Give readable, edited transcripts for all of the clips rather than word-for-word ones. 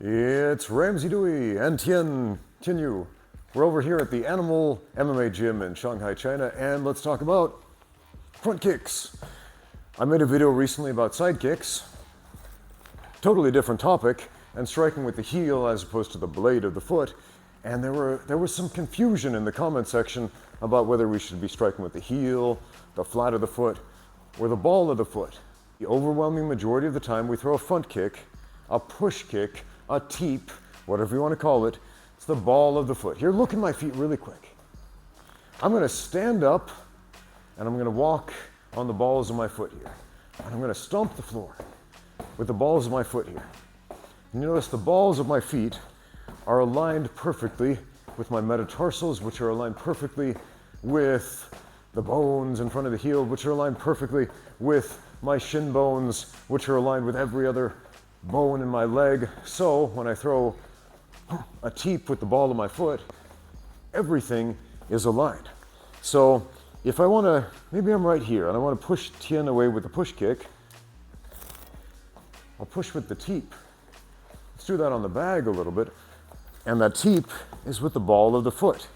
It's Ramsey, Dewey, and Tianyu. We're over here at the Animal MMA gym in Shanghai, China, and let's talk about front kicks. I made a video recently about side kicks, totally different topic, and striking with the heel as opposed to the blade of the foot. And there was some confusion in the comment section about whether we should be striking with the heel, the flat of the foot, or the ball of the foot. The overwhelming majority of the time we throw a front kick, a push kick, a teep, whatever you want to call it. It's the ball of the foot. Here, look at my feet really quick. I'm going to stand up and I'm going to walk on the balls of my foot here. And I'm going to stomp the floor with the balls of my foot here. And you notice the balls of my feet are aligned perfectly with my metatarsals, which are aligned perfectly with the bones in front of the heel, which are aligned perfectly with my shin bones, which are aligned with every other bone in my leg. So when I throw a teep with the ball of my foot, everything is aligned. So if I want to, maybe I'm right here and I want to push Tian away with the push kick, I'll push with the teep. Let's do that on the bag a little bit. And that teep is with the ball of the foot.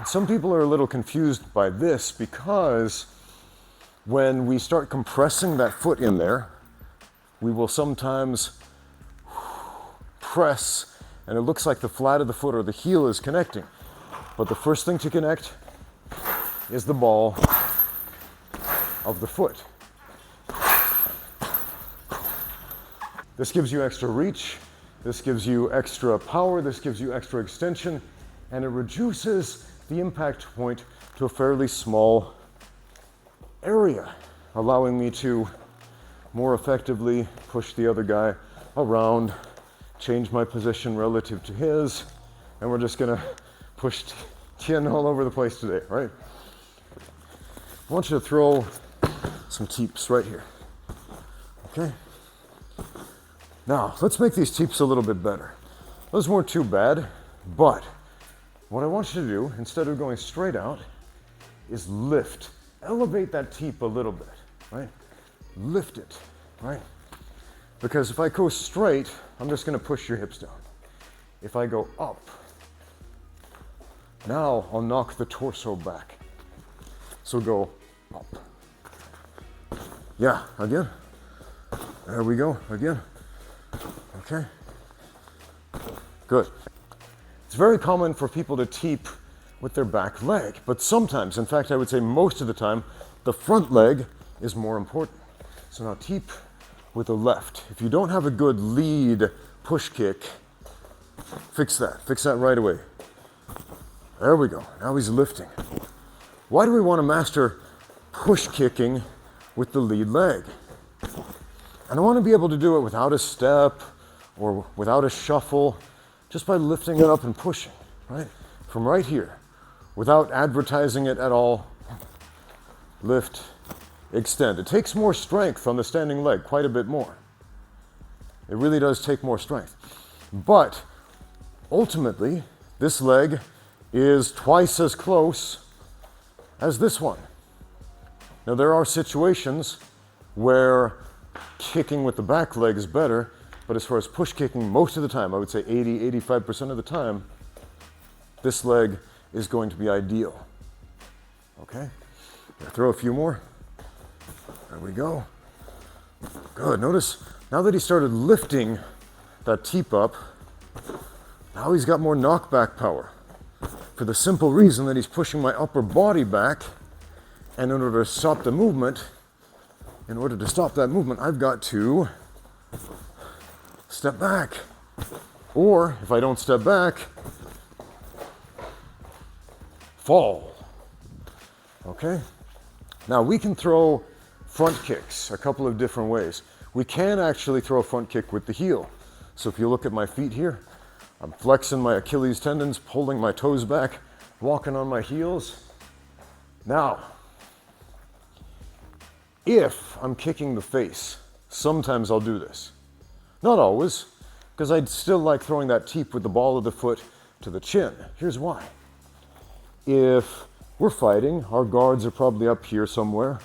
Some people are a little confused by this because when we start compressing that foot in there, we will sometimes press and it looks like the flat of the foot or the heel is connecting. But the first thing to connect is the ball of the foot. This gives you extra reach, this gives you extra power, this gives you extra extension, and it reduces the impact point to a fairly small area, allowing me to more effectively push the other guy around, change my position relative to his, and we're just gonna push Tian all over the place today, right? I want you to throw some teeps right here, okay? Now, let's make these teeps a little bit better. Those weren't too bad, but what I want you to do, instead of going straight out, is lift. Elevate that teep a little bit, right? Lift it, right? Because if I go straight, I'm just gonna push your hips down. If I go up, now I'll knock the torso back. So go up. Yeah, again. There we go, again. Okay. Good. It's very common for people to teep with their back leg, but sometimes, in fact, I would say most of the time, the front leg is more important. So now teep with the left. If you don't have a good lead push kick, fix that right away. There we go, now he's lifting. Why do we want to master push kicking with the lead leg? And I want to be able to do it without a step or without a shuffle, just by lifting it up and pushing, right? From right here, without advertising it at all. Lift, extend. It takes more strength on the standing leg, quite a bit more. It really does take more strength. But ultimately, this leg is twice as close as this one. Now there are situations where kicking with the back leg is better, but as far as push kicking, most of the time, I would say 80-85% of the time, this leg is going to be ideal. Okay? Throw a few more. There we go. Good. Notice, now that he started lifting that teep up, now he's got more knockback power. For the simple reason that he's pushing my upper body back, and in order to stop the movement, I've got to step back. Or if I don't step back, fall. Okay? Now we can throw front kicks a couple of different ways. We can actually throw a front kick with the heel. So if you look at my feet here, I'm flexing my Achilles tendons, pulling my toes back, walking on my heels. Now, if I'm kicking the face, sometimes I'll do this. Not always, because I'd still like throwing that teep with the ball of the foot to the chin. Here's why. If we're fighting. Our guards are probably up here somewhere.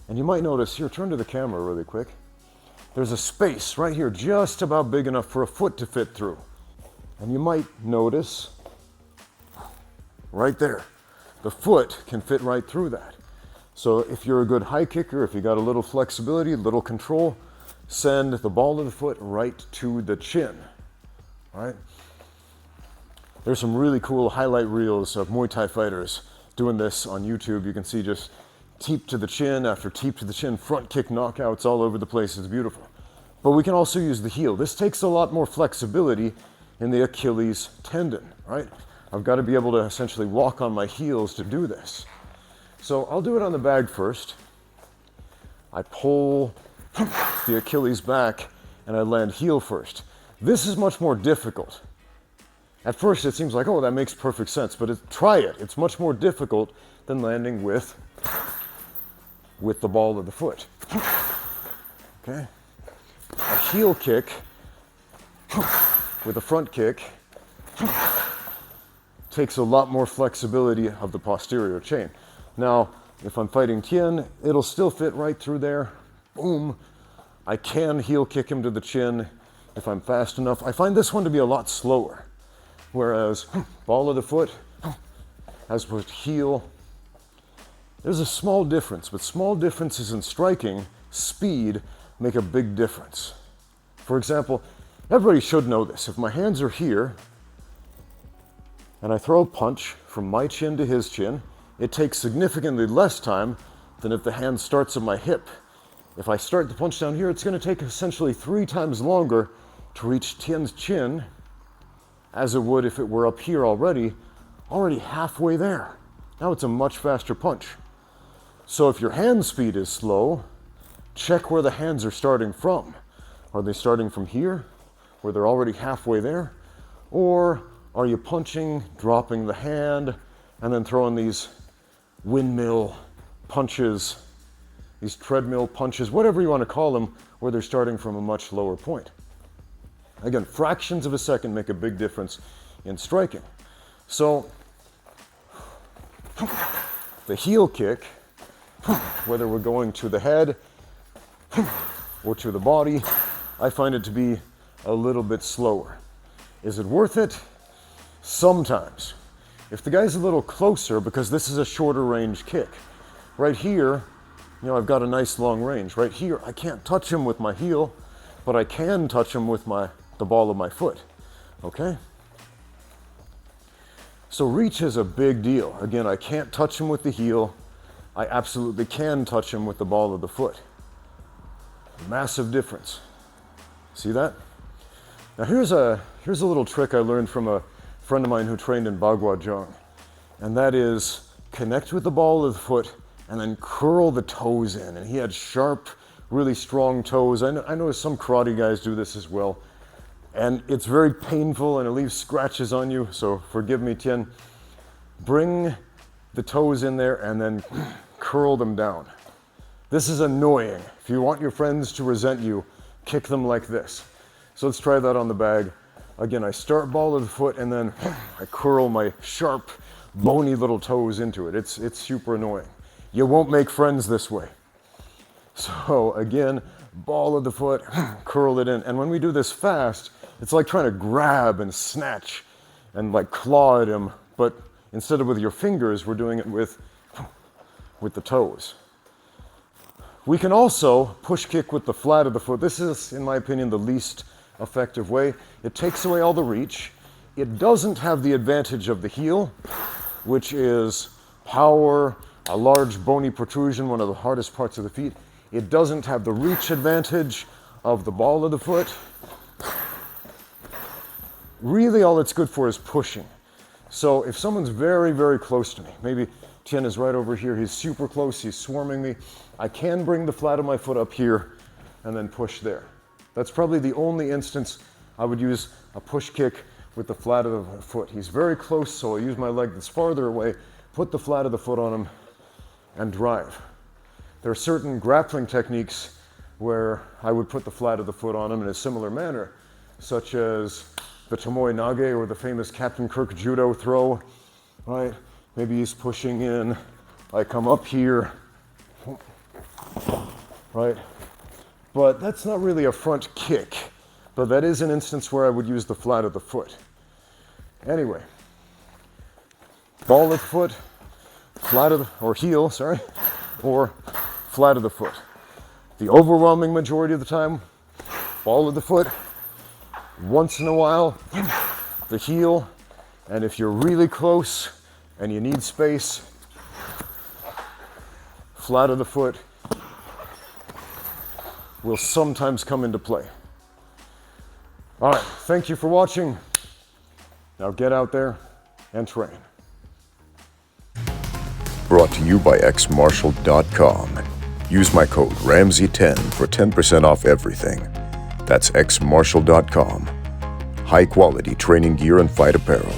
And you might notice here, turn to the camera really quick. There's a space right here, just about big enough for a foot to fit through. And you might notice right there, the foot can fit right through that. So if you're a good high kicker, if you got a little flexibility, a little control, send the ball of the foot right to the chin, all right? There's some really cool highlight reels of Muay Thai fighters doing this on YouTube. You can see just teep to the chin after teep to the chin, front kick knockouts all over the place. It's beautiful. But we can also use the heel. This takes a lot more flexibility in the Achilles tendon, right? I've got to be able to essentially walk on my heels to do this. So I'll do it on the bag first. I pull the Achilles back and I land heel first. This is much more difficult. At first it seems like, oh, that makes perfect sense, but try it. It's much more difficult than landing with the ball of the foot. Okay? A heel kick with a front kick takes a lot more flexibility of the posterior chain. Now, if I'm fighting Tien, it'll still fit right through there. Boom. I can heel kick him to the chin if I'm fast enough. I find this one to be a lot slower. Whereas ball of the foot, as with heel, there's a small difference, but small differences in striking speed make a big difference. For example, everybody should know this. If my hands are here and I throw a punch from my chin to his chin, it takes significantly less time than if the hand starts at my hip. If I start the punch down here, it's going to take essentially 3 times longer to reach Tien's chin as it would if it were up here already halfway there. Now it's a much faster punch. So if your hand speed is slow, check where the hands are starting from. Are they starting from here, where they're already halfway there? Or are you punching, dropping the hand, and then throwing these windmill punches, these treadmill punches, whatever you want to call them, where they're starting from a much lower point? Again, fractions of a second make a big difference in striking. So the heel kick, whether we're going to the head or to the body, I find it to be a little bit slower. Is it worth it? Sometimes. If the guy's a little closer, because this is a shorter range kick. Right here, I've got a nice long range. Right here, I can't touch him with my heel, but I can touch him with the ball of my foot, okay? So reach is a big deal. Again, I can't touch him with the heel. I absolutely can touch him with the ball of the foot. Massive difference. See that? Now here's a little trick I learned from a friend of mine who trained in Bagua Zhang, and that is connect with the ball of the foot and then curl the toes in. And he had sharp, really strong toes. I know some karate guys do this as well. And it's very painful and it leaves scratches on you, so forgive me, Tien. Bring the toes in there and then curl them down. This is annoying. If you want your friends to resent you, kick them like this. So let's try that on the bag. Again, I start ball of the foot and then I curl my sharp, bony little toes into it. It's super annoying. You won't make friends this way. So again, ball of the foot, curl it in. And when we do this fast, it's like trying to grab and snatch and like claw at him, but instead of with your fingers, we're doing it with the toes. We can also push kick with the flat of the foot. This is, in my opinion, the least effective way. It takes away all the reach. It doesn't have the advantage of the heel, which is power, a large bony protrusion, one of the hardest parts of the feet. It doesn't have the reach advantage of the ball of the foot. Really all it's good for is pushing. So if someone's very, very close to me, maybe Tien is right over here, he's super close, he's swarming me, I can bring the flat of my foot up here and then push there. That's probably the only instance I would use a push kick with the flat of the foot. He's very close, so I use my leg that's farther away, put the flat of the foot on him, and drive. There are certain grappling techniques where I would put the flat of the foot on him in a similar manner, such as the Tomoe Nage or the famous Captain Kirk judo throw, right? Maybe he's pushing in I come up here, right? But that's not really a front kick, but that is an instance where I would use the flat of the foot. Anyway, ball of the foot, flat of the, or heel, sorry, or flat of the foot. The overwhelming majority of the time, ball of the foot, once in a while, the heel, and if you're really close and you need space, flat of the foot will sometimes come into play. All right, thank you for watching. Now get out there and train. Brought to you by xmartial.com. Use my code Ramsey10 for 10% off everything. That's xmartial.com. High quality training gear and fight apparel.